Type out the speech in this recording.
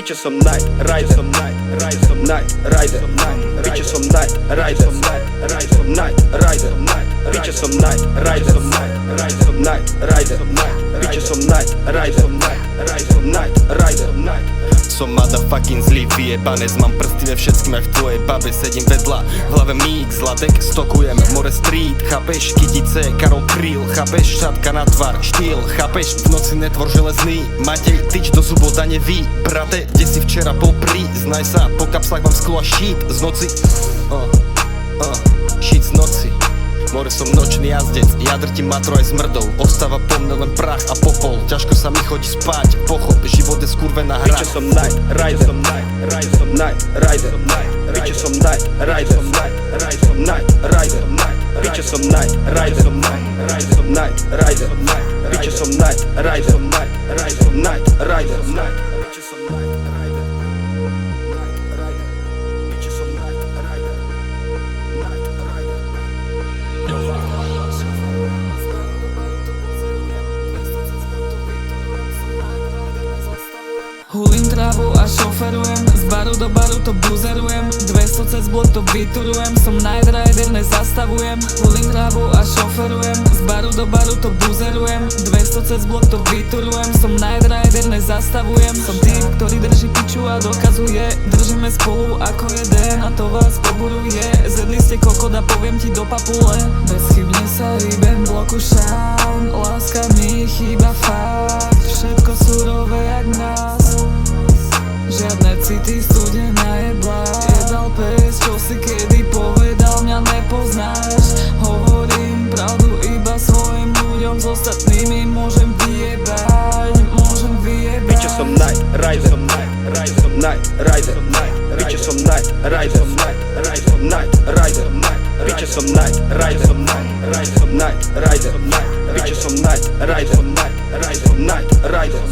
Bitches som night rider, som night rider, bitches som night rider, som night rider, bitches som night rider, som night rider, bitches som night rider, som night rider. Som motherfucking zlý, vyjebanec. Mám prsty ve všetkým aj v tvojej babe. Sedím vedľa, v hlave mix, zlatek stokujem More Street, chápeš, Kytice, Karol Kryl, chápeš, šatka na tvár, štýl, chápeš, v noci netvor železný, Matej, tyč do zubov da neví, brate, kde si včera bol, priznaj sa, po kapslách mám sklo a šít z noci, šít z noci. More som nočný jazdec, ja drtím matro aj smrdou. Ostáva po mne len prach a popol. Ťažko sa mi chodí spať, pochop, život je skurvená hra. Bitches som night rider, som night rider, bitches som night rider, som night rider, bitches som night rider, som night rider, bitches som night rider, som night rider, bitches som night rider. Hulím trávu a šoferujem, z baru do baru to buzerujem, 200 cez blok to vyturujem, som night rider, nezastavujem. Hulím trávu a šoferujem, z baru do baru to buzerujem, 200 cez blok to vyturujem, som night rider, nezastavujem. Som typ, ktorý drží piču a dokazuje, držíme spolu ako jeden a to vás poburuje. Zjedli ste kokot a poviem ti do papule, bezchybne sa hýbem v bloku šán, láska mi chýba fakt, všetko surové jak nás. Žiadne city, studená jedla. Jedal pes, čo si kedy povedal, mňa nepoznáš. Hovorím pravdu iba svojim ľuďom, s ostatnými môžem vyjebať. Bitches som night rider, som night rider, bitches som night rider, som night rider, bitches som night rider, som night rider, bitches som night rider, som night rider.